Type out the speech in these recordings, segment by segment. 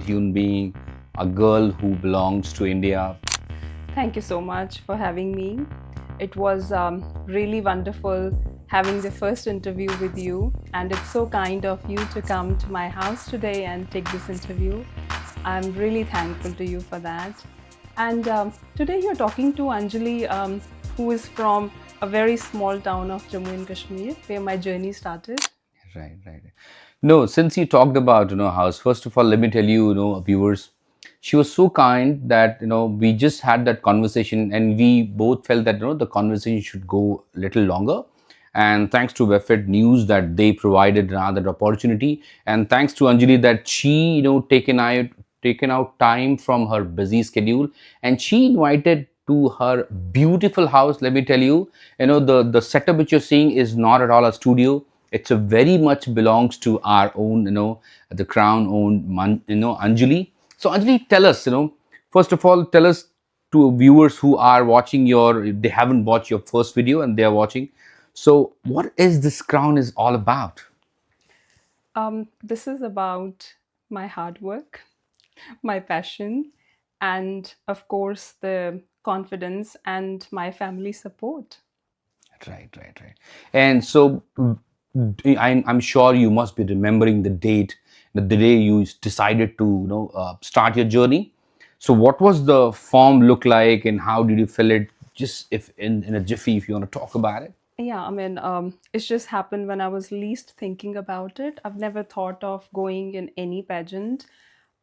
human being, a girl who belongs to India. Thank you so much for having me. It was really wonderful having the first interview with you, and it's so kind of you to come to my house today and take this interview. I'm really thankful to you for that. And today you're talking to Anjali, who is from a very small town of Jammu and Kashmir, where my journey started. Right. No, since you talked about house, first of all, let me tell you, viewers, she was so kind that we just had that conversation, and we both felt that the conversation should go a little longer. And thanks to Wefit News that they provided another opportunity, and thanks to Anjali that she taken out time from her busy schedule, and she invited to her beautiful house. Let me tell you, the setup which you're seeing is not at all a studio. It's a very much belongs to our own, the crown owned Anjali. So Anjali, tell us, first of all, tell us to viewers who are watching they haven't watched your first video and they are watching. So what is this crown is all about? This is about my hard work, my passion, and of course, the confidence and my family support. Right. And so I'm sure you must be remembering the date, the day you decided to start your journey. So what was the form look like, and how did you fill it? Just if in a jiffy, if you want to talk about it. Yeah, it's just happened when I was least thinking about it. I've never thought of going in any pageant.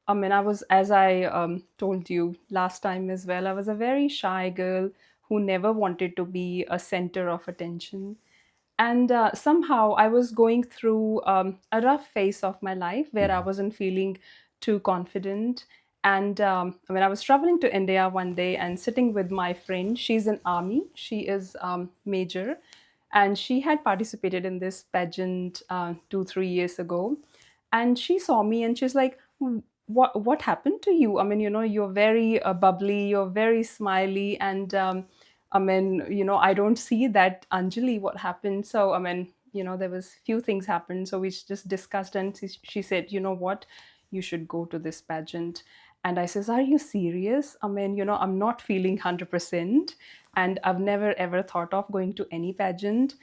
I was, as I told you last time as well, I was a very shy girl who never wanted to be a center of attention. And somehow I was going through a rough phase of my life where I wasn't feeling too confident. And I was traveling to India one day and sitting with my friend. She's in army. She is major, and she had participated in this pageant 2 3 years ago. And she saw me and she's like, what happened to you? You're very bubbly, you're very smiley, and I don't see that Anjali. What happened? So, there was few things happened. So we just discussed, and she said, you know what, you should go to this pageant. And I says, are you serious? I'm not feeling 100%, and I've never ever thought of going to any pageant.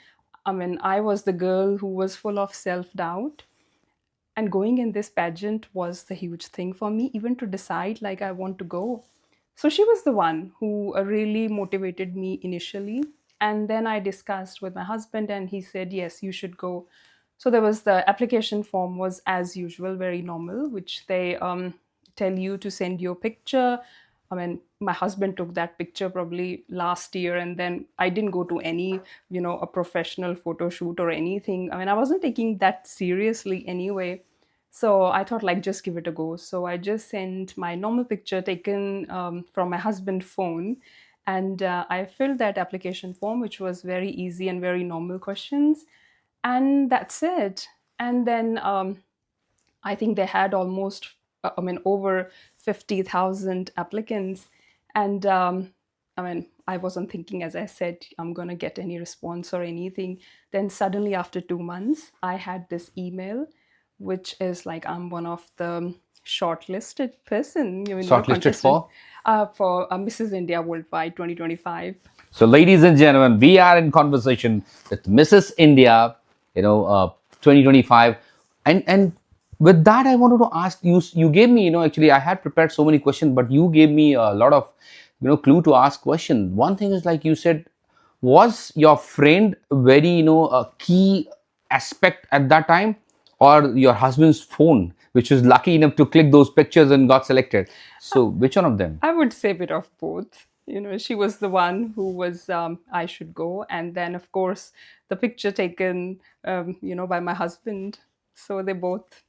I was the girl who was full of self doubt, and going in this pageant was the huge thing for me, even to decide like I want to go. So she was the one who really motivated me initially. And then I discussed with my husband, and he said, yes, you should go. So there was the application form was as usual, very normal, which they tell you to send your picture. My husband took that picture probably last year, and then I didn't go to any, a professional photo shoot or anything. I wasn't taking that seriously anyway. So I thought, like, just give it a go. So I just sent my normal picture taken from my husband's phone, and I filled that application form, which was very easy and very normal questions, and that's it. And then I think they had almost, over 50,000 applicants. And I wasn't thinking, as I said, I'm going to get any response or anything. Then suddenly, after 2 months, I had this email, which is like I'm one of the shortlisted person, Shortlisted contestant for. for Mrs. India Worldwide 2025. So, ladies and gentlemen, we are in conversation with Mrs. India, 2025, and with that, I wanted to ask you. You gave me, actually, I had prepared so many questions, but you gave me a lot of, clue to ask question. One thing is like you said, was your friend very, a key aspect at that time, or your husband's phone, which was lucky enough to click those pictures and got selected? So, which one of them? I would say a bit of both. She was the one who was, I should go. And then, of course, the picture taken, by my husband. So they both.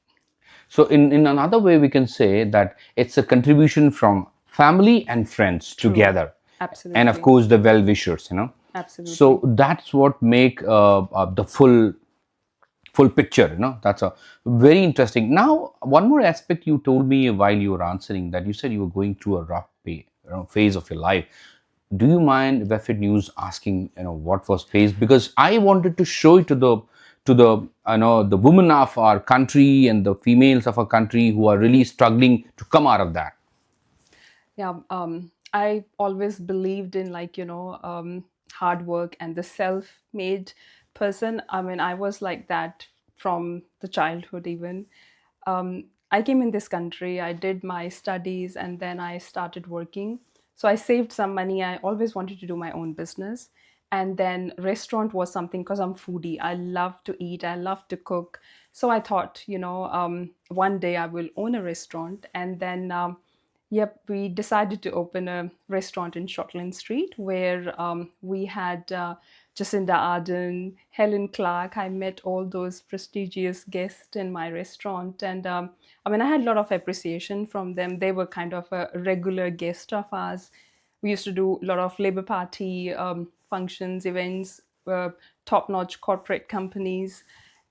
So, in another way, we can say that it's a contribution from family and friends True. together, and of Absolutely. course the well wishers. So Absolutely. that's what make the full picture. That's a very interesting. Now, one more aspect you told me while you were answering that you said you were going through a rough phase of your life. Do you mind Wefit News asking what was phase? Because I wanted to show it to to the the women of our country and the females of our country who are really struggling to come out of that? Yeah, I always believed in, like, hard work and the self-made person. I mean, I was like that from the childhood even. I came in this country, I did my studies, and then I started working. So I saved some money. I always wanted to do my own business. And then restaurant was something, because I'm foodie. I love to eat. I love to cook. So I thought, one day I will own a restaurant. And then yep, we decided to open a restaurant in Shortland Street where we had Jacinda Ardern, Helen Clark. I met all those prestigious guests in my restaurant. And I mean, I had a lot of appreciation from them. They were kind of a regular guest of ours. We used to do a lot of Labour Party functions, events, top notch corporate companies.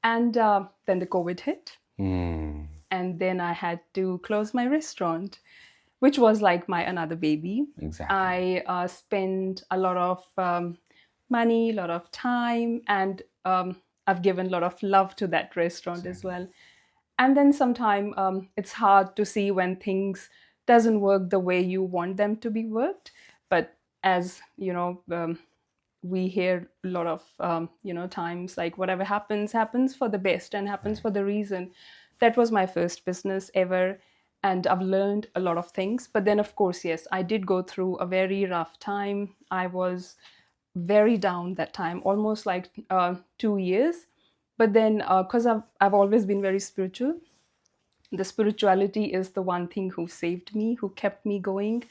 And then the COVID hit, Hmm. and then I had to close my restaurant, which was like my another baby. Exactly. I spent a lot of money, a lot of time, and I've given a lot of love to that restaurant as Exactly. well. And then sometime it's hard to see when things doesn't work the way you want them to be worked. But as we hear a lot of times, like, whatever happens happens for the best and happens Right. for the reason. That was my first business ever, and I've learned a lot of things. But then, of course, yes, I did go through a very rough time. I was very down that time, almost like 2 years. But then, because I've always been very spiritual, the spirituality is the one thing who saved me, who kept me going.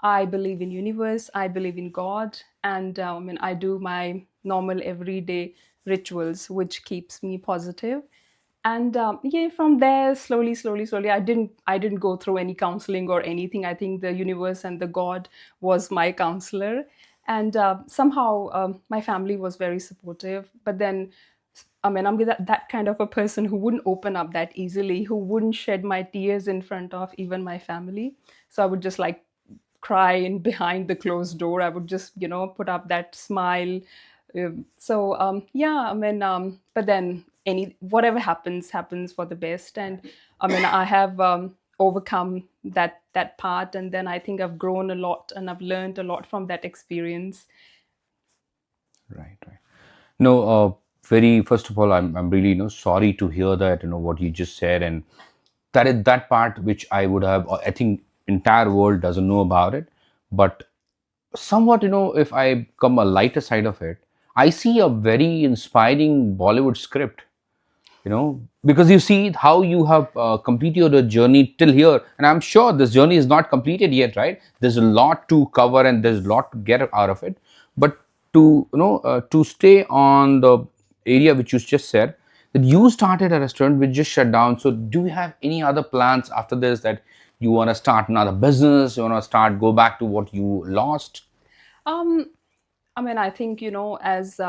I believe in universe, I believe in God, and I do my normal everyday rituals, which keeps me positive. And yeah, from there, slowly, I didn't go through any counseling or anything. I think the universe and the God was my counselor. And somehow my family was very supportive. But then, I'm that kind of a person who wouldn't open up that easily, who wouldn't shed my tears in front of even my family. So I would just like cry in behind the closed door. I would just, put up that smile. Yeah, but then any whatever happens happens for the best. And I have overcome that part, and then I think I've grown a lot and I've learned a lot from that experience. Right, right. No, very first of all, I'm really sorry to hear that what you just said, and that is that part which I would have. I think entire world doesn't know about it, but somewhat if I come a lighter side of it, I see a very inspiring Bollywood script, because you see how you have completed your journey till here, and I'm sure this journey is not completed yet, right? There's a lot to cover and there's a lot to get out of it. But to stay on the area which you just said, that you started a restaurant which just shut down. So do you have any other plans after this, that you want to start another business, you want to start go back to what you lost? um I think, as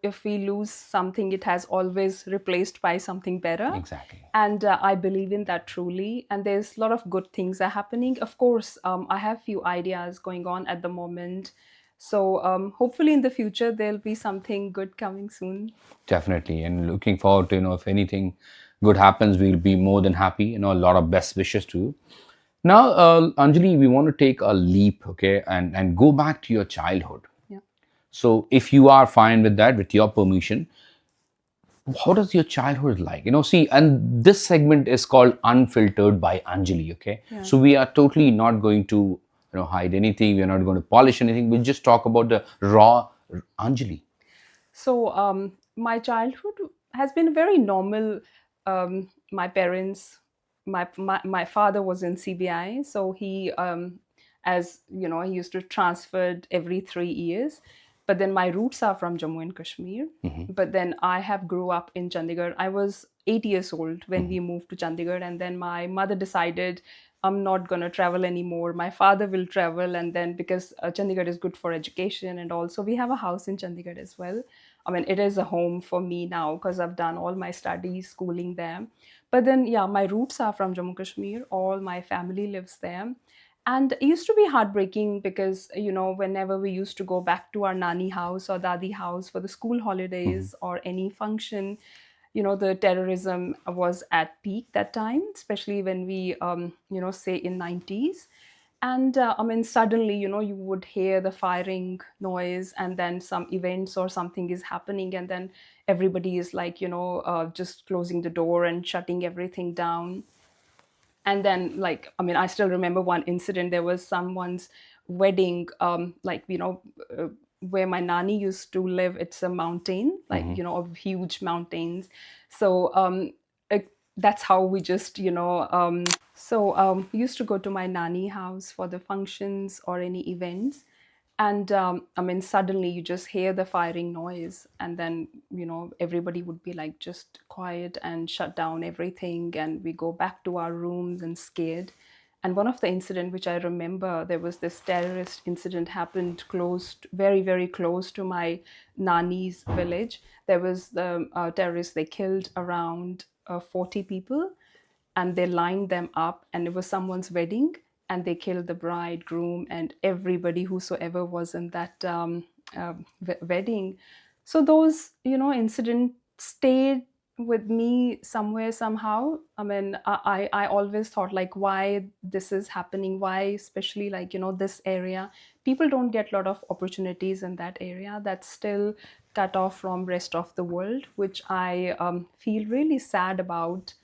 if we lose something, it has always replaced by something better. Exactly. And I believe in that truly. And there's a lot of good things are happening. Of course, I have few ideas going on at the moment. So hopefully in the future, there'll be something good coming soon. Definitely, and looking forward to if anything good happens, we'll be more than happy. A lot of best wishes to you. Now, Anjali, we want to take a leap, okay, and go back to your childhood. Yeah. So, if you are fine with that, with your permission, how does your childhood like? See, and this segment is called Unfiltered by Anjali, okay? Yeah. So we are totally not going to hide anything. We're not going to polish anything. We'll just talk about the raw Anjali. So my childhood has been very normal. My parents, my father was in CBI, so he, as you know, he used to transfer every 3 years. But then my roots are from Jammu and Kashmir. Hmm. But then I have grew up in Chandigarh. I was 8 years old when we moved to Chandigarh, and then my mother decided I'm not going to travel anymore. My father will travel, and then because Chandigarh is good for education, and also we have a house in Chandigarh as well. It is a home for me now because I've done all my studies, schooling there. But then, yeah, my roots are from Jammu Kashmir. All my family lives there. And it used to be heartbreaking because, whenever we used to go back to our nani house or dadi house for the school Hmm. holidays or any function, the terrorism was at peak that time, especially when we, say in 90s. And I mean, suddenly, you would hear the firing noise, and then some events or something is happening, and then everybody is like, just closing the door and shutting everything down. And then, like, I mean, I still remember one incident. There was someone's wedding, like, where my nani used to live. It's a mountain, like, Hmm. of huge mountains. So that's how we just, we used to go to my nani house for the functions or any events. And I mean, suddenly you just hear the firing noise, and then, everybody would be like just quiet and shut down everything, and we go back to our rooms and scared. And one of the incident which I remember, there was this terrorist incident happened very, very close to my nani's village. There was the terrorists, they killed around 40 people, and they lined them up, and it was someone's wedding, and they killed the bride, groom, and everybody whosoever was in that wedding. So those, incidents stayed with me somewhere somehow. I mean, I always thought, like, why this is happening, why especially, like, this area. People don't get a lot of opportunities in that area. That's still cut off from rest of the world, which I feel really sad about.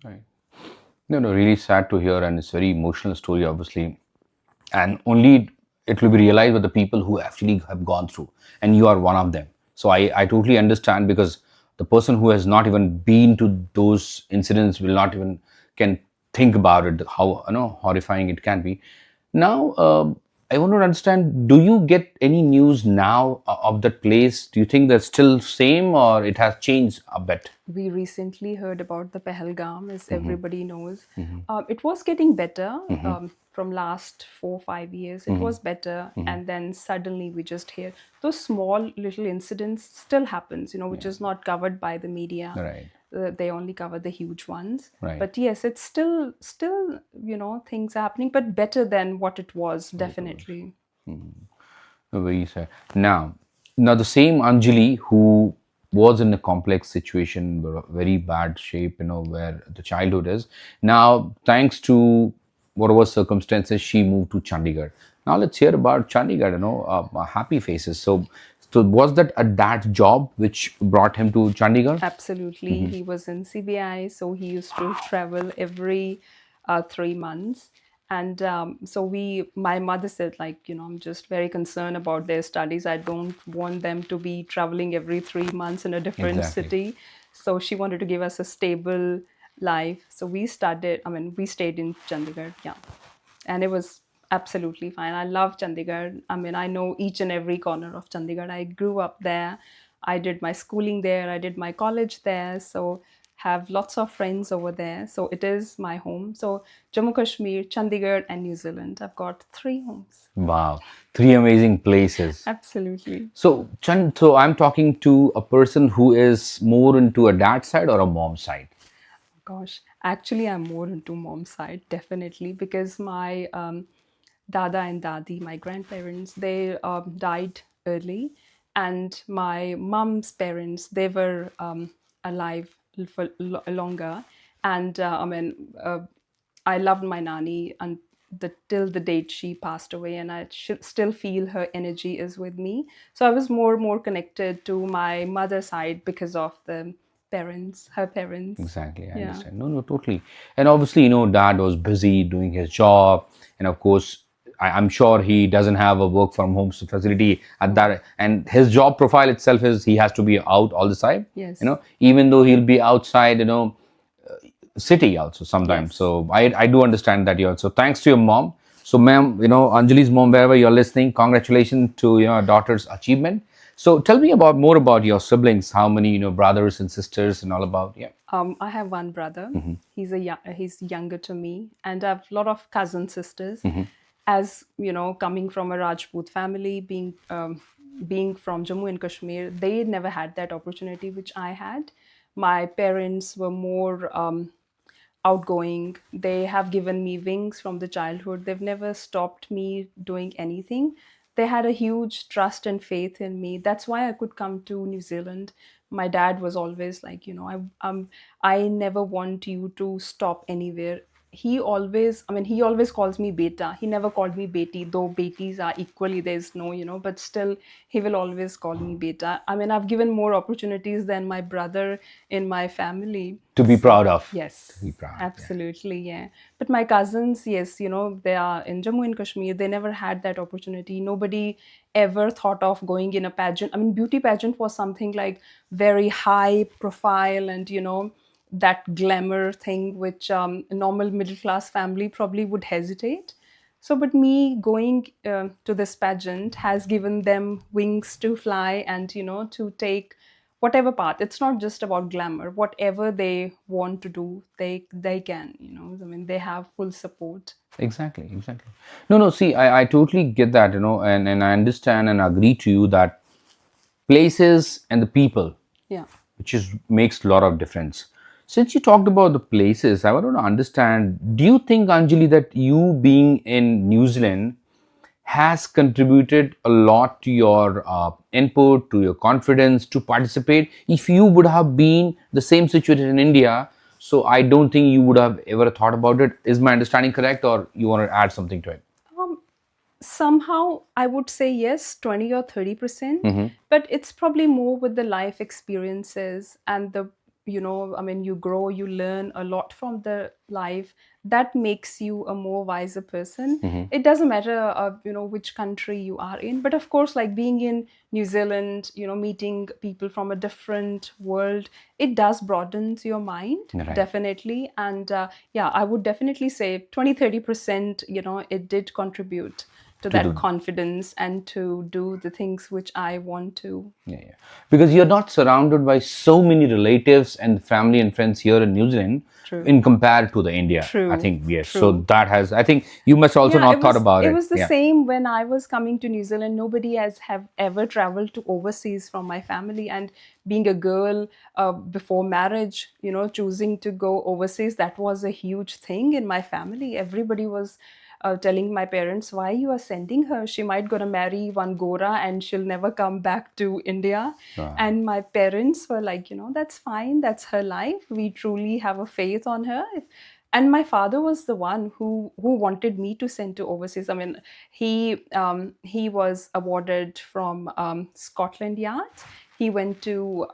Right. No, no, really sad to hear, and it's very emotional story, obviously. And only it will be realized by the people who actually have gone through, and you are one of them. So I totally understand, because the person who has not even been to those incidents will not even can think about it, how horrifying it can be. Now, I want to understand, do you get any news now of that place? Do you think that's still same, or it has changed a bit? We recently heard about the Pahalgam, as Hmm. everybody knows. Hmm. It was getting better Hmm. from last 4 5 years. It Hmm. was better, Hmm. and then suddenly we just hear those small little incidents still happens, which Yeah. is not covered by the media. Right. They only cover the huge ones. Right. But yes, it's still things are happening, but better than what it was, What it was. definitely. Very sad. Now the same Anjali who was in a complex situation, very bad shape, where the childhood is. Now, thanks to whatever circumstances, she moved to Chandigarh. Now let's hear about Chandigarh. Happy faces. So was that a dad's job which brought him to Chandigarh? Absolutely. He was in CBI, so he used to travel every 3 months. And so my mother said, like, I'm just very concerned about their studies. I don't want them to be traveling every 3 months in a different Exactly. city. So she wanted to give us a stable life. So we stayed in Chandigarh, yeah. And it was absolutely fine. I love Chandigarh. I mean, I know each and every corner of Chandigarh. I grew up there. I did my schooling there. I did my college there. So have lots of friends over there. So it is my home. So Jammu Kashmir, Chandigarh, and New Zealand. I've got three homes. Wow, three amazing places. Absolutely. So I'm talking to a person who is more into a dad side or a mom side. Gosh, actually, I'm more into mom's side, definitely, because my dada and dadi, my grandparents, they died early, and my mom's parents, they were alive for longer, and I loved my nani and till the date she passed away, and I still feel her energy is with me. So I was more connected to my mother's side because of the parents, her parents. Exactly, I Yeah. understand. No, no, totally. And obviously, dad was busy doing his job, and of course, I'm sure he doesn't have a work from home facility at No. that. And his job profile itself is he has to be out all the time. Yes. Even though he'll be outside, city also sometimes. Yes. So I do understand that. You So thanks to your mom. So ma'am, Anjali's mom, wherever you're listening, congratulations to your daughter's achievement. So tell me about more about your siblings. How many brothers and sisters and all about? Yeah. I have one brother. He's younger to me, and I have a lot of cousin sisters. As coming from a Rajput family, being from Jammu and Kashmir, they never had that opportunity which I had. My parents were more outgoing. They have given me wings from the childhood. They've never stopped me doing anything. They had a huge trust and faith in me. That's why I could come to New Zealand. My dad was always like, I never want you to stop anywhere. He always calls me beta. He never called me beti, though betis are equally, there's no, but still he will always call me beta. I mean, I've given more opportunities than my brother in my family. To be So proud of. To be yes, proud. Yeah. absolutely, yeah. But my cousins, yes, they are in Jammu and Kashmir. They never had that opportunity. Nobody ever thought of going in a pageant. I mean, beauty pageant was something like very high profile, and that glamour thing, which a normal middle class family probably would hesitate. So, but me going to this pageant has given them wings to fly, and to take whatever path. It's not just about glamour. Whatever they want to do, they can. I mean, they have full support. Exactly, exactly. No, no, see, I totally get that, and I understand and agree to you that places and the people, Yeah. which is makes a lot of difference. Since you talked about the places, I want to understand, do you think, Anjali, that you being in New Zealand has contributed a lot to your input, to your confidence to participate? If you would have been the same situation in India, so I don't think you would have ever thought about it. Is my understanding correct, or you want to add something to it? Um, Somehow I would say yes, 20 or 30%, but it's probably more with the life experiences and I mean, you grow, you learn a lot from the life that makes you a more wiser person. It doesn't matter, which country you are in, but of course, like being in New Zealand, meeting people from a different world, it does broadens your mind, Right. definitely. And yeah, I would definitely say 20-30%, it did contribute to To that do. confidence and to do the things which I want to. Yeah, yeah. Because you're not surrounded by so many relatives and family and friends here in New Zealand True. in compared to the India. I True. think yes. So True. that has. I think you must also Yeah, not thought about it it. was the Yeah. same when I was coming to New Zealand. Nobody has have ever traveled to overseas from my family, and being a girl before marriage, choosing to go overseas, that was a huge thing in my family. Everybody was telling my parents, why you are sending her? She might gonna marry one Gora and she'll never come back to India. Wow. And my parents were like, that's fine, that's her life. We truly have a faith on her. And my father was the one who wanted me to send to overseas. I mean, he was awarded from Scotland Yard. He went to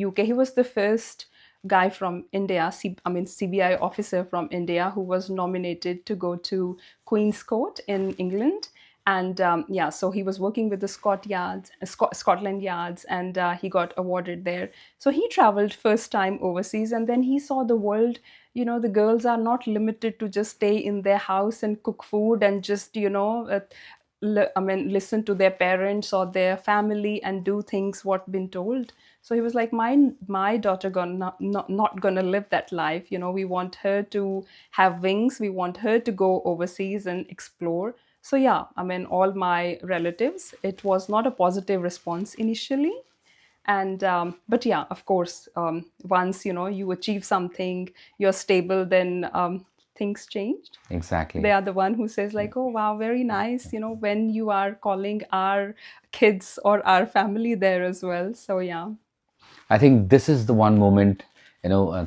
UK. He was the first guy from India, CBI officer from India, who was nominated to go to Queen's Court in England. And yeah, so he was working with the Scotland Yards, and he got awarded there. So he traveled first time overseas, and then he saw the world. The girls are not limited to just stay in their house and cook food and just listen to their parents or their family and do things what been told. So he was like, my daughter gonna not gonna live that life. We want her to have wings. We want her to go overseas and explore. So yeah, I mean, all my relatives, it was not a positive response initially. And but yeah, of course, once you achieve something, you're stable, then things changed. They Exactly. are the one who says like, oh wow, very nice, when you are calling our kids or our family there as well. So yeah. I think this is the one moment,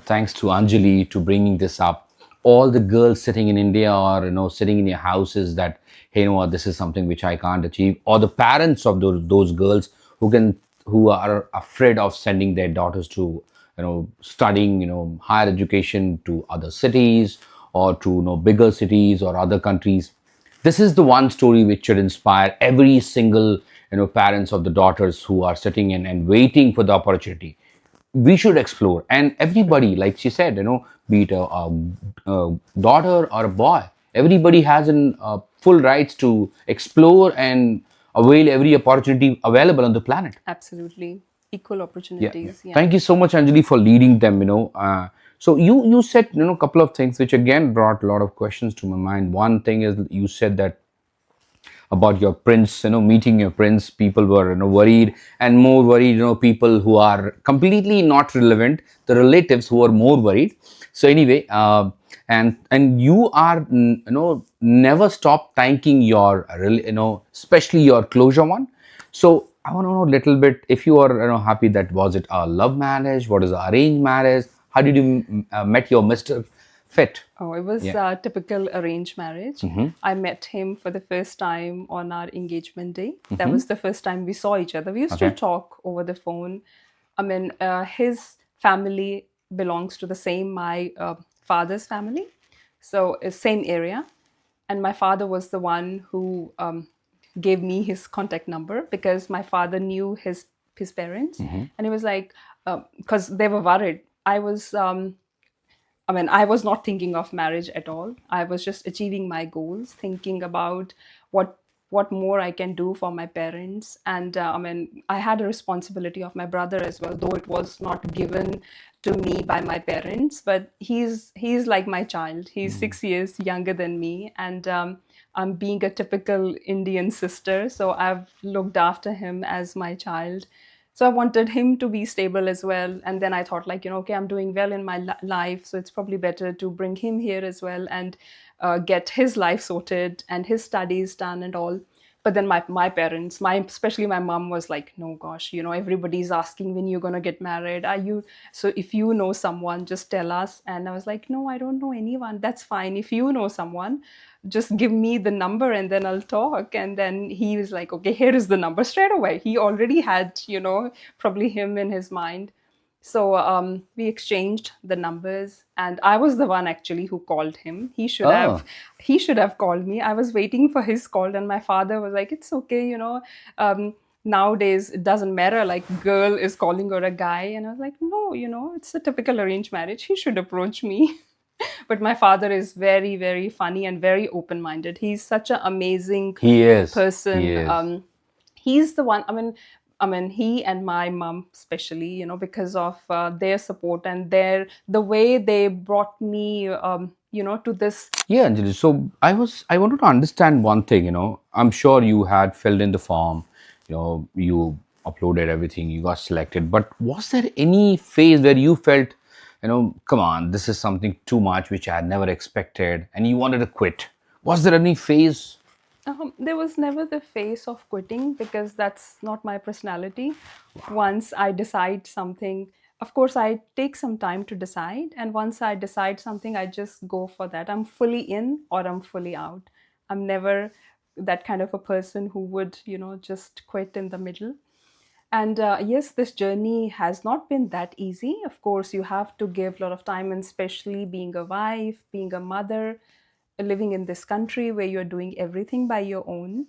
thanks to Anjali to bringing this up. All the girls sitting in India or, sitting in your houses that, hey, this is something which I can't achieve. Or the parents of those girls who are afraid of sending their daughters to, studying, higher education to other cities or to, bigger cities or other countries. This is the one story which should inspire every single parents of the daughters who are sitting in and waiting for the opportunity. We should explore, and everybody, like she said, be it a daughter or a boy, everybody has an full rights to explore and avail every opportunity available on the planet. Absolutely. Equal Yeah, yeah. opportunities. Yeah. Thank you so much, Anjali, for leading them. So you said a couple of things which again brought a lot of questions to my mind. One thing is you said that about your prince, meeting your prince. People were, worried, and more worried, people who are completely not relevant, the relatives who are more worried. So anyway, and you are, never stop thanking your, especially your closure one. So I want to know a little bit, if you are, happy, that was it a love marriage? What is the arranged marriage? How did you met your Mr. Fit? Oh, it was Yeah. a typical arranged marriage. I met him for the first time on our engagement day. That was the first time we saw each other. We used to Okay. talk over the phone. I mean, his family belongs to the same my father's family, so same area. And my father was the one who gave me his contact number because my father knew his parents, and he was like, because they were worried. I was not thinking of marriage at all. I was just achieving my goals, thinking about what what more I can do for my parents. And I had a responsibility of my brother as well, though it was not given to me by my parents. But he's like my child. He's 6 years younger than me, and I'm being a typical Indian sister, so I've looked after him as my child. So I wanted him to be stable as well. And then I thought, like, okay, I'm doing well in my life, so it's probably better to bring him here as well and get his life sorted and his studies done and all. But then my parents, especially my mom, was like, no, gosh, everybody's asking when you're going to get married. Are you, so if you know someone, just tell us. And I was like, no, I don't know anyone. That's fine. If you know someone, just give me the number and then I'll talk. And then he was like, okay, here is the number straight away. He already had, probably him in his mind. So we exchanged the numbers, and I was the one actually who called him. Oh. He should have called me. I was waiting for his call, and my father was like, "It's okay, nowadays it doesn't matter. Like, girl is calling or a guy." And I was like, "No, it's a typical arranged marriage. He should approach me." But my father is very, very funny and very open-minded. He's such an amazing He is. He person. is. He's the one. I mean, he and my mom, especially, because of their support and the way they brought me, to this. Yeah, Anjali. So I wanted to understand one thing. I'm sure you had filled in the form. You uploaded everything. You got selected. But was there any phase where you felt, come on, this is something too much, which I had never expected, and you wanted to quit? Was there any phase? There was never the phase of quitting because that's not my personality. Once I decide something, of course, I take some time to decide. And once I decide something, I just go for that. I'm fully in or I'm fully out. I'm never that kind of a person who would, just quit in the middle. And yes, this journey has not been that easy. Of course, you have to give a lot of time, and especially being a wife, being a mother, living in this country where you're doing everything by your own.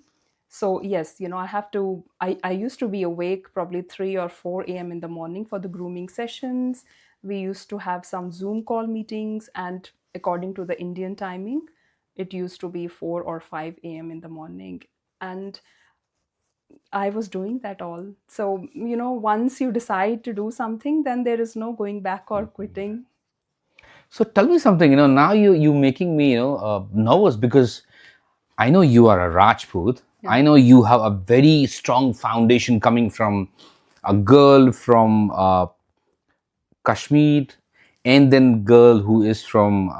So yes, I used to be awake probably 3 or 4 a.m. in the morning for the grooming sessions. We used to have some Zoom call meetings, and according to the Indian timing, it used to be 4 or 5 a.m. in the morning. And I was doing that all. So, once you decide to do something, then there is no going back or quitting. So tell me something. Now you making me nervous, because I know you are a Rajput. Yeah. I know you have a very strong foundation coming from a girl from Kashmir, and then girl who is from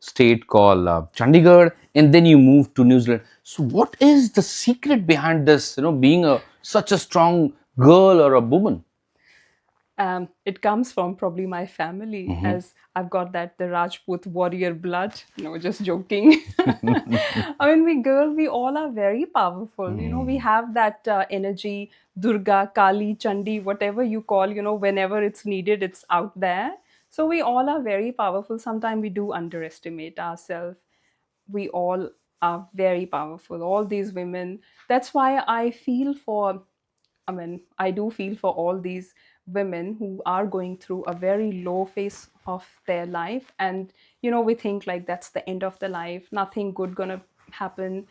state called Chandigarh, and then you move to New Zealand. So what is the secret behind this? Being a such a strong girl or a woman. It comes from probably my family, as I've got the Rajput warrior blood. No, just joking. I mean, we all are very powerful. We have that energy, Durga, Kali, Chandi, whatever you call, whenever it's needed, it's out there. So we all are very powerful. Sometimes we do underestimate ourselves. We all are very powerful, all these women. That's why I do feel for all these women who are going through a very low phase of their life. And, we think like that's the end of the life, nothing good gonna happen.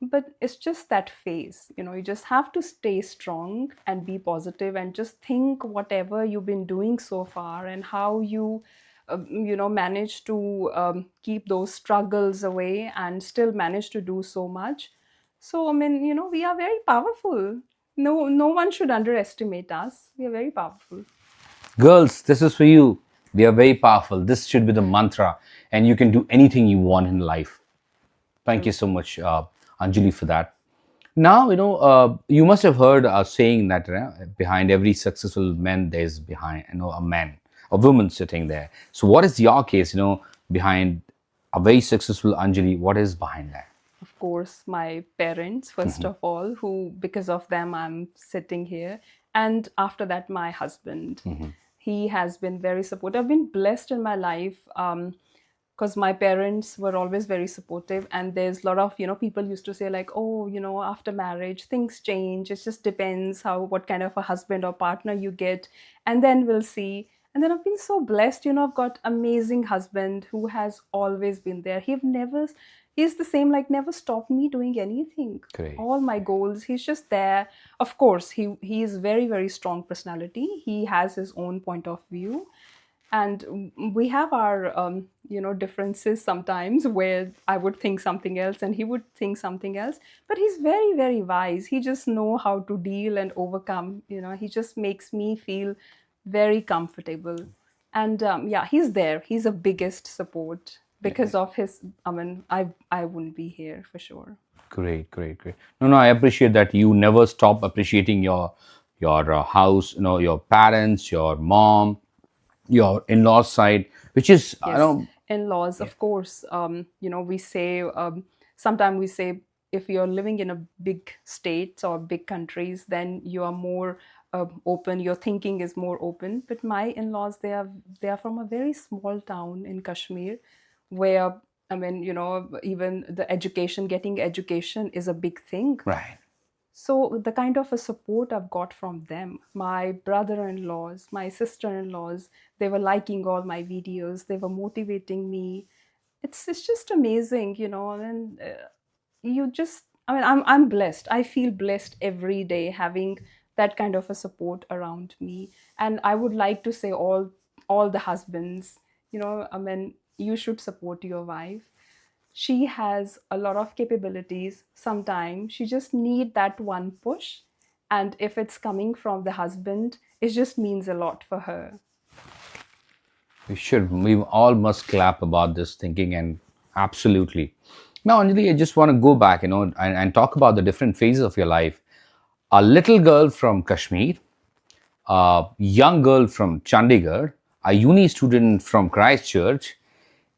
But it's just that phase. You just have to stay strong and be positive and just think whatever you've been doing so far and how you manage to keep those struggles away and still manage to do so much. So, I mean, we are very powerful. No one should underestimate us. We are very powerful. Girls, this is for you. We are very powerful. This should be the mantra, and you can do anything you want in life. Thank you True. so much, Anjali, for that. Now, you must have heard a saying that behind every successful man, there's behind, a man, a woman sitting there. So, what is your case, behind a very successful Anjali? What is behind that? Of course, my parents, first of all, who, because of them, I'm sitting here. And after that, my husband. He has been very supportive. I've been blessed in my life, because my parents were always very supportive. And there's a lot of, people used to say, like, oh, after marriage, things change. It just depends what kind of a husband or partner you get. And then we'll see. And then I've been so blessed, I've got amazing husband who has always been there. He's the same, like, never stopped me doing anything. Great. All my goals, he's just there. Of course, he is very, very strong personality. He has his own point of view, and we have our differences sometimes, where I would think something else and he would think something else. But he's very, very wise. He just know how to deal and overcome. He just makes me feel very comfortable. And yeah, he's there. He's a biggest support. Because of his, I mean, I wouldn't be here for sure. Great, great, great. No, no, I appreciate that you never stop appreciating your house, your parents, your mom, your in-laws side, which is I Yes, know. in-laws, Yeah. of course. We say, sometimes we say, if you're living in a big states or big countries, then you are more open. Your thinking is more open. But my in-laws, they are from a very small town in Kashmir, where, I mean, even the education, getting education is a big thing. Right. So the kind of a support I've got from them, my brother-in-laws, my sister-in-laws, they were liking all my videos. They were motivating me. It's just amazing, and you just, I mean, I'm blessed. I feel blessed every day having that kind of a support around me. And I would like to say, all the husbands, I mean, you should support your wife. She has a lot of capabilities. Sometimes she just need that one push, and if it's coming from the husband, it just means a lot for her. We should. We all must clap about this thinking, and absolutely. Now, Anjali, I just want to go back, and talk about the different phases of your life. A little girl from Kashmir, a young girl from Chandigarh, a uni student from Christchurch,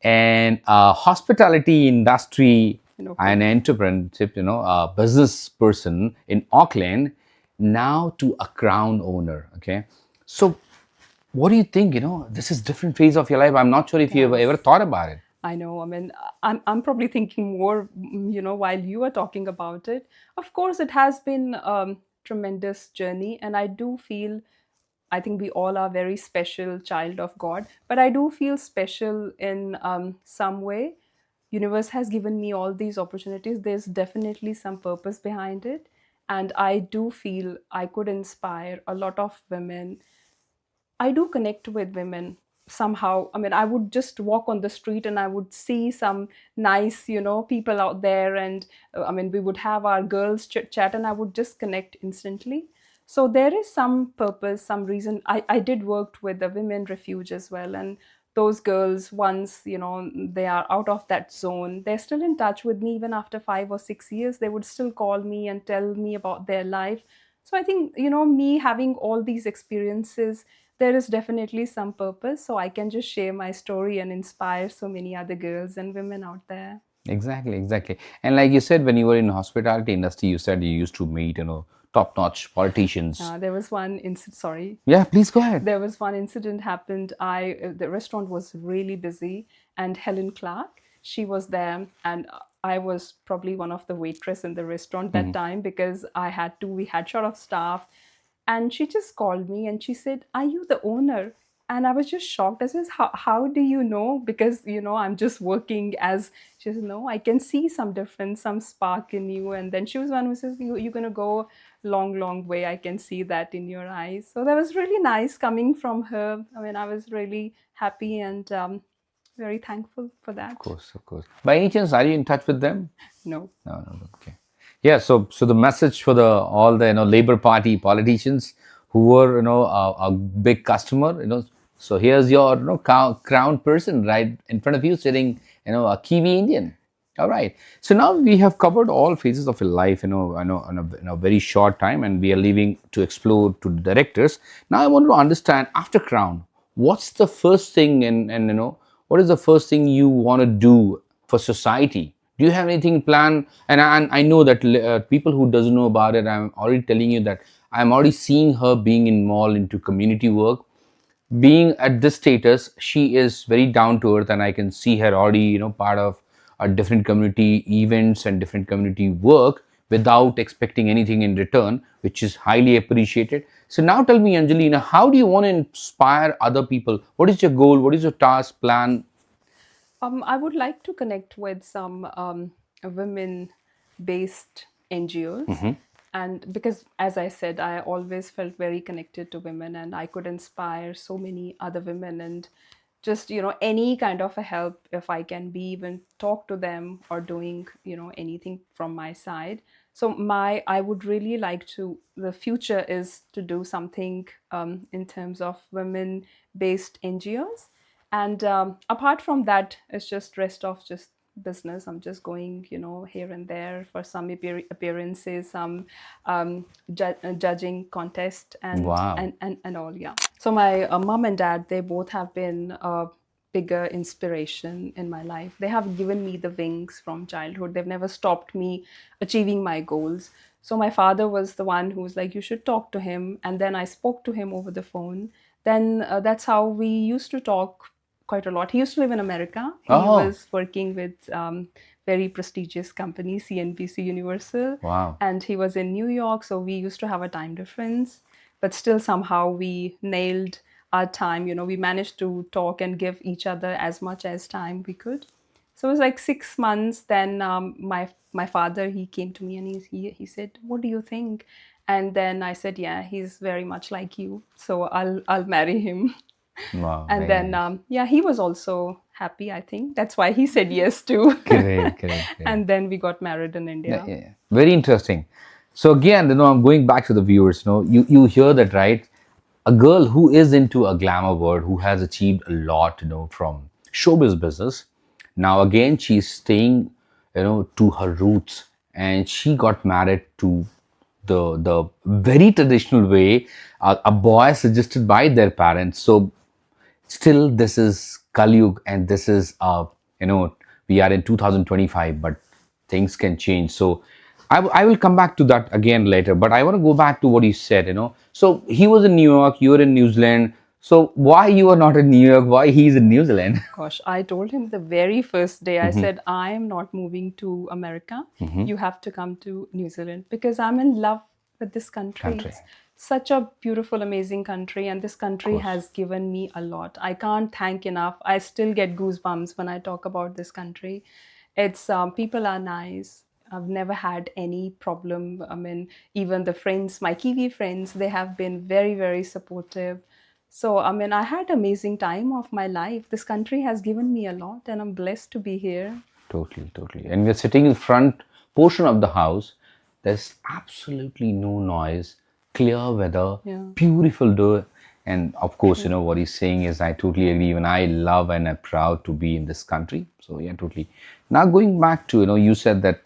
and a hospitality industry In and Auckland. entrepreneurship, a business person in Auckland, now to a crown owner. Okay, so what do you think? This is different phase of your life. I'm not sure if you ever Yes, thought about it. I know. I mean, I'm probably thinking more, while you are talking about it. Of course, it has been tremendous journey, and I do feel, I think we all are very special child of God, but I do feel special in some way. Universe has given me all these opportunities. There's definitely some purpose behind it, and I do feel I could inspire a lot of women. I do connect with women somehow. I mean, I would just walk on the street and I would see some nice, people out there, and I mean, we would have our girls chit chat, and I would just connect instantly. So there is some purpose, some reason. I did work with the women refuge as well, and those girls, once they are out of that zone, they're still in touch with me even after 5 or 6 years. They would still call me and tell me about their life. So I think, me having all these experiences, there is definitely some purpose, so I can just share my story and inspire so many other girls and women out there. Exactly, exactly. And like you said, when you were in hospitality industry, you said you used to meet, top-notch politicians. There was one incident. Sorry, Yeah, please go ahead. there was one incident happened. The restaurant was really busy, and Helen Clark, she was there, and I was probably one of the waitress in the restaurant that time, because we had short of staff, and she just called me and she said, "Are you the owner?" And I was just shocked. I says, how do you know? Because, I'm just working as, she says, no, I can see some difference, some spark in you. And then she was one who says, you're going to go long, long way. I can see that in your eyes. So that was really nice coming from her. I mean, I was really happy and very thankful for Of that. course, of course. By any chance, are you in touch with them? No. No, no, no. Okay. Yeah. So the message for the all the Labor Party politicians who were a big customer. So here's your crown person right in front of you, sitting a Kiwi Indian. All right. So now we have covered all phases of your life. I know in a very short time, and we are leaving to explore to the directors. Now I want to understand after crown, what's the first thing, and what is the first thing you want to do for society? Do you have anything planned? And I know that people who doesn't know about it, I'm already telling you that I'm already seeing her being involved into community work. Being at this status, she is very down to earth, and I can see her already part of a different community events and different community work without expecting anything in return, which is highly appreciated. So now tell me, Angelina, how do you want to inspire other people? What is your goal? What is your task plan? I would like to connect with some women-based NGOs, and because, as I said, I always felt very connected to women, and I could inspire so many other women, and just any kind of a help, if I can be even talk to them or doing anything from my side. So I would really like to. The future is to do something in terms of women-based NGOs, and apart from that, it's just rest of just business. I'm just going here and there for some appearances, some judging contest, and Wow. and all. Yeah, so my mom and dad, they both have been a bigger inspiration in my life. They have given me the wings from childhood. They've never stopped me achieving my goals. So my father was the one who was like, you should talk to him, and then I spoke to him over the phone. Then that's how we used to talk quite a lot. He used to live in America. He Oh, was working with very prestigious company, CNBC Universal, wow. and he was in New York. So we used to have a time difference, but still somehow we nailed our time. We managed to talk and give each other as much as time we could. So it was like 6 months. Then my father, he came to me and he said, "What do you think?" And then I said, "Yeah, he's very much like you. So I'll marry him." Wow, And very then nice. yeah, he was also happy. I think that's why he said yes too. Great, great, great. And then we got married in Yeah, India. yeah, yeah. Very interesting. So again, I'm going back to the viewers. You hear that, right? A girl who is into a glamour world, who has achieved a lot, from showbiz business. Now again, she's staying, to her roots, and she got married to the very traditional way, a boy suggested by their parents. So still this is Kalyug, and this is you know we are in 2025, but things can change. So I will come back to that again later, but I want to go back to what you said. So he was in New York, you were in New Zealand. So why you are not in New York, why he's in New Zealand? Gosh, I told him the very first day, I said, I am not moving to America. You have to come to New Zealand because I'm in love with this country. Country, It's such a beautiful, amazing country, and this of country course. has given me a lot. I can't thank enough. I still get goosebumps when I talk about this country. It's people are nice. I've never had any problem. I mean, even the friends, my Kiwi friends, they have been very, very supportive. So, I mean, I had amazing time of my life. This country has given me a lot, and I'm blessed to be here. Totally, totally. And we're sitting in front portion of the house. There's absolutely no noise, clear weather, Yeah, beautiful door. And of course, true. what he's saying is I totally agree. Even I love and I'm proud to be in this country. So yeah, totally. Now going back to, you said that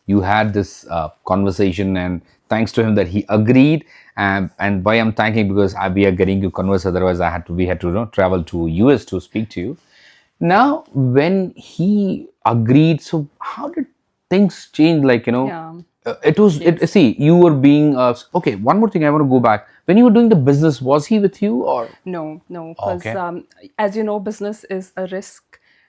you had this conversation, and thanks to him that he agreed. And why I'm thanking, because we are getting to converse, otherwise we had to travel to US to speak to you. Now, when he agreed, so how did things change? Like, Yeah, it was, yes. see, you were being, okay, one more thing I want to go back. When you were doing the business, was he with you or? No, no, because Okay. as you know, business is a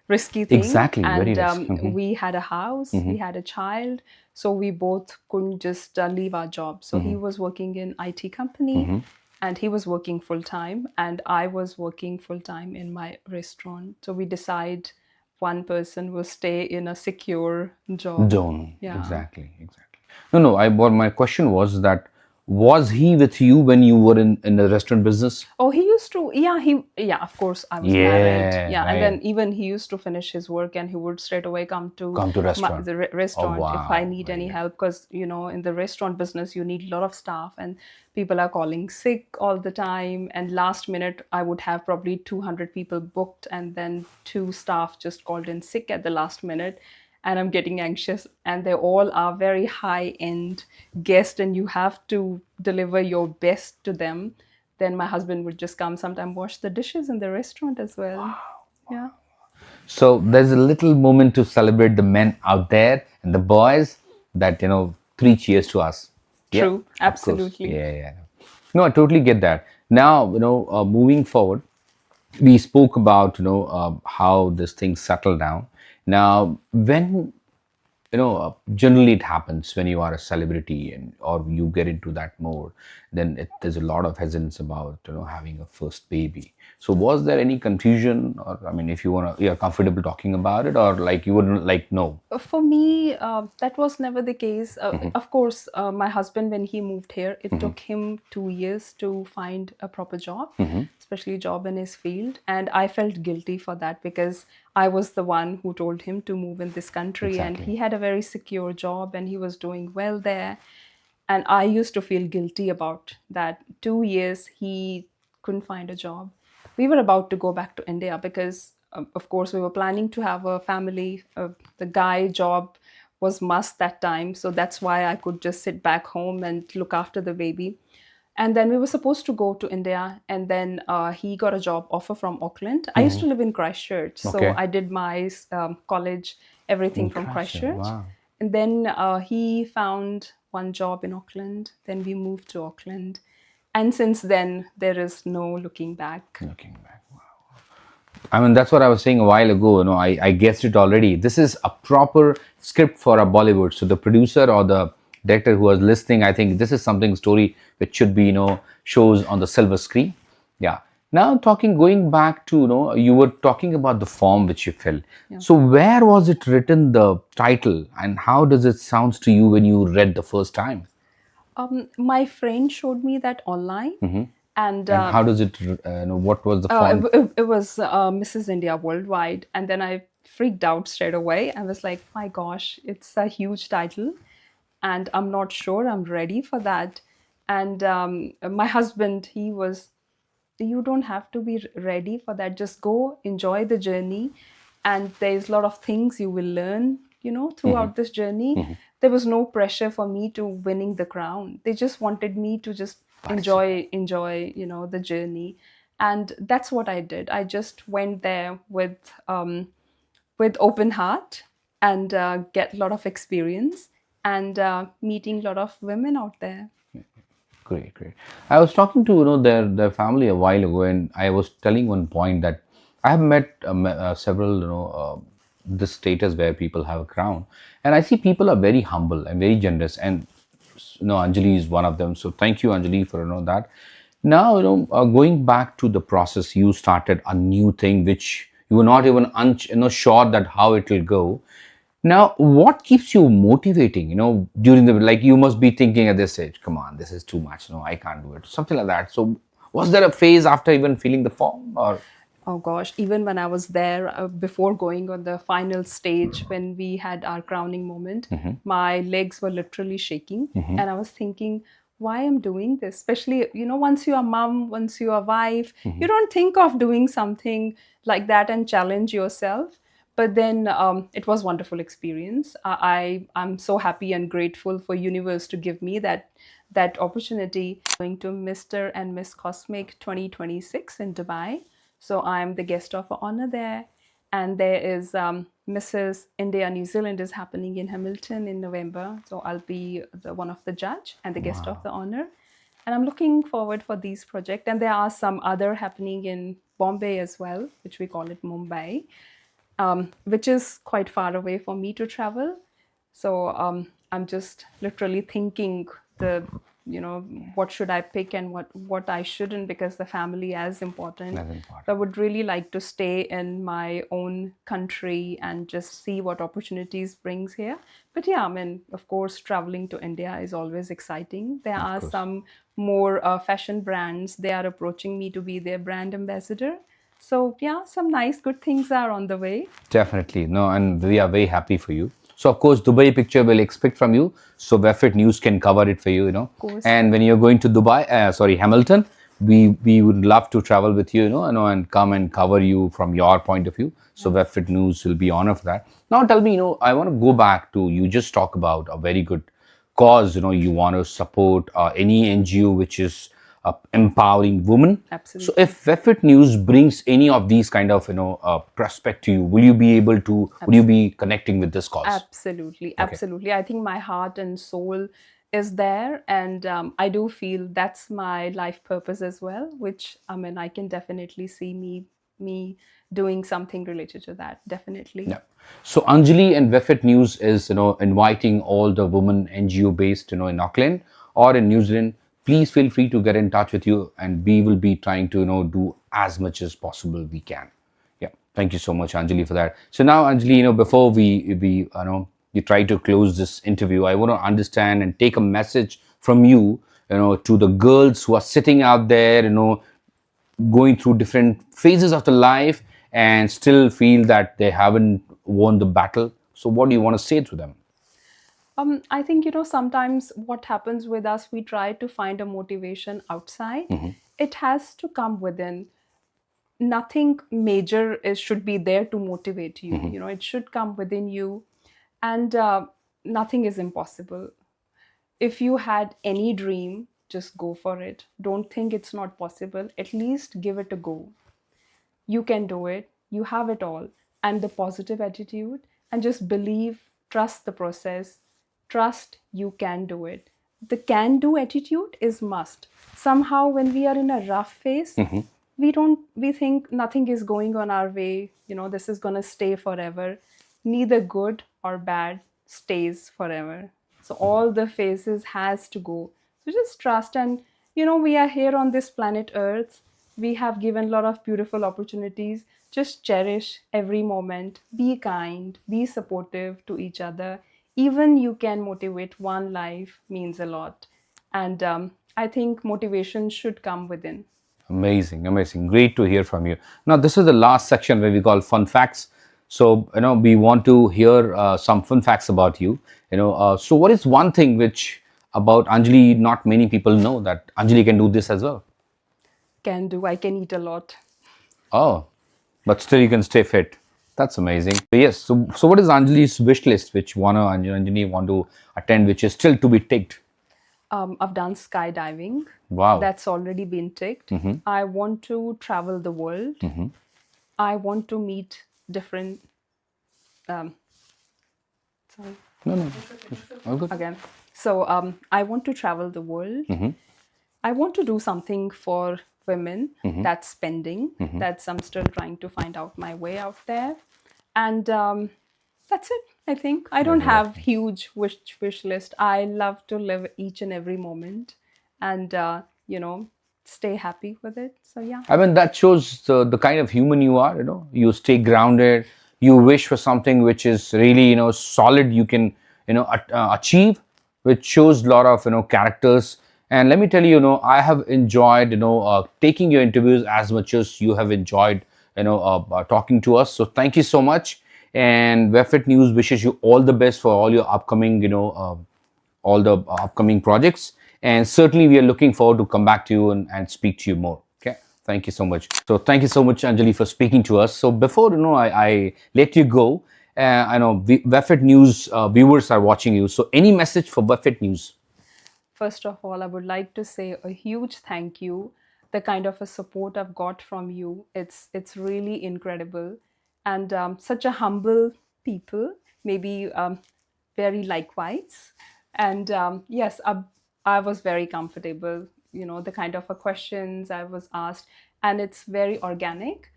risky thing, Exactly, very and risk. we had a house, we had a child, so we both couldn't just leave our job. So he was working in IT company, and he was working full time, and I was working full time in my restaurant. So we decide one person will stay in a secure job. Zone. Yeah. Exactly. Exactly. No, no. What my question was that was he with you when you were in the restaurant business? Oh, he used to, yeah, yeah, of course, I was married. Yeah. Yeah. And then Right. even he used to finish his work and he would straight away come to Come to restaurant. the Oh restaurant if I wow. need Very any good. help. Because, in the restaurant business, you need a lot of staff and people are calling sick all the time. And last minute, I would have probably 200 people booked, and then two staff just called in sick at the last minute. And I'm getting anxious, and they all are very high end guests, and you have to deliver your best to them. Then my husband would just come sometime wash the dishes in the restaurant as well. Yeah. So there's a little moment to celebrate the men out there and the boys that, three cheers to us. Yeah, True. of course. Absolutely. Yeah, yeah. No, I totally get that. Now, moving forward, we spoke about, how this thing settled down. Now, when generally it happens when you are a celebrity and or you get into that mode, then there's a lot of hesitance about having a first baby. So was there any confusion, or I mean, if you're comfortable talking about it, or like you wouldn't like no. For me, that was never the case. Of course, my husband, when he moved here, it took him 2 years to find a proper job, especially a job in his field. And I felt guilty for that because I was the one who told him to move in this country. And Exactly. he had a very secure job and he was doing well there. And I used to feel guilty about that. 2 years he couldn't find a job. We were about to go back to India because, of course, we were planning to have a family. The guy job was must that time, so that's why I could just sit back home and look after the baby. And then we were supposed to go to India, and then he got a job offer from Auckland. I used to live in Christchurch, so Okay. I did my college, everything from Interesting. Christchurch. Wow. And then he found one job in Auckland. Then we moved to Auckland. And since then, there is no looking back. Looking back. I mean, that's what I was saying a while ago. I guessed it already. This is a proper script for a Bollywood. So the producer or the director who was listening, I think this is something story which should be, shows on the silver screen. Yeah. Now going back to, you were talking about the form which you fill. Yeah. So where was it written, the title, and how does it sounds to you when you read the first time? My friend showed me that online, and And how does it, what was the font? it was Mrs. India Worldwide. And then I freaked out straight away. I was like, my gosh, it's a huge title, and I'm not sure I'm ready for that. And my husband, he was, you don't have to be ready for that. Just go enjoy the journey, and there's a lot of things you will learn, throughout this journey. There was no pressure for me to winning the crown. They just wanted me to just Participate. enjoy the journey. And that's what I did. I just went there with open heart, and get a lot of experience, and meeting a lot of women out there. Great, great. I was talking to their family a while ago, and I was telling one point that I have met several this status where people have a crown, and I see people are very humble and very generous, and Anjali is one of them. So thank you, Anjali, for that. Now going back to the process, you started a new thing which you were not even sure that how it will go. Now, what keeps you motivating? During the like, you must be thinking at this age, come on, this is too much. No, I can't do it. Something like that. So, was there a phase after even feeling the form, or Oh gosh, even when I was there, before going on the final stage, when we had our crowning moment, my legs were literally shaking. And I was thinking, why I'm doing this? Especially, once you are mom, once you are wife, you don't think of doing something like that and challenge yourself. But then it was wonderful experience. I'm so happy and grateful for universe to give me that opportunity. Going to Mr. and Miss Cosmic 2026 in Dubai. So I'm the guest of honor there. And there is Mrs. India New Zealand is happening in Hamilton in November. So I'll be one of the judge and the guest of the honor. And I'm looking forward for these projects. And there are some other happening in Bombay as well, which we call it Mumbai, which is quite far away for me to travel. So I'm just literally thinking the what should I pick and what I shouldn't, because the family is important. That's So I important. would really like to stay in my own country and just see what opportunities brings here. But yeah, I mean, of course, traveling to India is always exciting. There Of are course. some more fashion brands. They are approaching me to be their brand ambassador. So yeah, some nice good things are on the way. Definitely. No, and we are very happy for you. So, of course, Dubai picture will expect from you. So, Wefit News can cover it for you, Of course. And when you're going to Dubai, sorry, Hamilton, we would love to travel with you, and come and cover you from your point of view. So, Wefit Absolutely. News will be honored for that. Now, tell me, I want to go back to you just talk about a very good cause, you want to support any NGO which is empowering women. So Absolutely. if Wefit News brings any of these kind of prospect to you, will you be able to? Will you Absolutely. be connecting with this cause? Absolutely, Okay. absolutely. I think my heart and soul is there, and I do feel that's my life purpose as well. Which, I mean, I can definitely see me doing something related to that. Definitely. Yeah. So Anjali and Wefit News is inviting all the women NGO based in Auckland or in New Zealand. Please feel free to get in touch with you, and we will be trying to do as much as possible we can. Yeah. Thank you so much, Anjali, for that. So now, Anjali, before we you try to close this interview, I want to understand and take a message from you, to the girls who are sitting out there, going through different phases of the life and still feel that they haven't won the battle. So, what do you want to say to them? I think, sometimes what happens with us, we try to find a motivation outside. It has to come within. Nothing major should be there to motivate you. It should come within you, and nothing is impossible. If you had any dream, just go for it. Don't think it's not possible. At least give it a go. You can do it. You have it all. And the positive attitude, and just believe, trust the process, trust you can do it. The can do attitude is must. Somehow, when we are in a rough phase, we think nothing is going on our way, this is going to stay forever. Neither good or bad stays forever. So all the phases has to go. So just trust, and we are here on this planet earth. We have given a lot of beautiful opportunities. Just cherish every moment. Be kind, be supportive to each other. Even you can motivate one life means a lot. And I think motivation should come within. Amazing, amazing. Great to hear from you. Now, this is the last section where we call fun facts. So, we want to hear some fun facts about you. So what is one thing which about Anjali not many people know that Anjali can do this as well? Can do. I can eat a lot. Oh, but still you can stay fit. That's amazing. Yes. So what is Anjali's wish list, which Anjali want to attend, which is still to be ticked? I've done skydiving. Wow. That's already been ticked. I want to travel the world. I want to meet different. Um, sorry, No, no. All good. again. So I want to travel the world. I want to do something for women. That's pending. That's I'm still trying to find out my way out there, and that's it. I think I don't Very have lovely. huge wish list. I love to live each and every moment, and stay happy with it. So yeah. I mean, that shows the kind of human you are. You stay grounded. You wish for something which is really, solid. You can, achieve, which shows a lot of, characters. And let me tell you, I have enjoyed, taking your interviews as much as you have enjoyed, talking to us. So thank you so much. And Wefit News wishes you all the best for all your upcoming, all the upcoming projects. And certainly, we are looking forward to come back to you and speak to you more. Okay. Thank you so much. So thank you so much, Anjali, for speaking to us. So before I let you go, I know Buffett News viewers are watching you. So any message for Buffett News? First of all, I would like to say a huge thank you. The kind of a support I've got from you, it's really incredible, and such a humble people. Maybe very likewise, and yes, I was very comfortable. The kind of a questions I was asked, and it's very organic.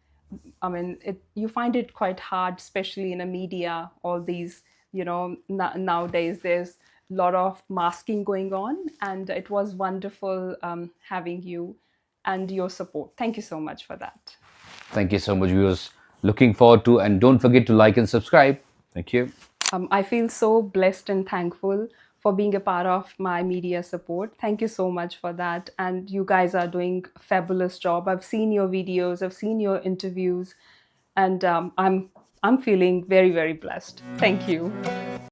I mean, you find it quite hard, especially in a media. All these, nowadays there's lot of masking going on, and it was wonderful having you and your support. Thank you so much for that. Thank you so much, viewers. Looking forward to, and don't forget to like and subscribe. Thank you. I feel so blessed and thankful for being a part of my media support. Thank you so much for that. And you guys are doing a fabulous job. I've seen your videos, I've seen your interviews, and I'm feeling very, very blessed. Thank you.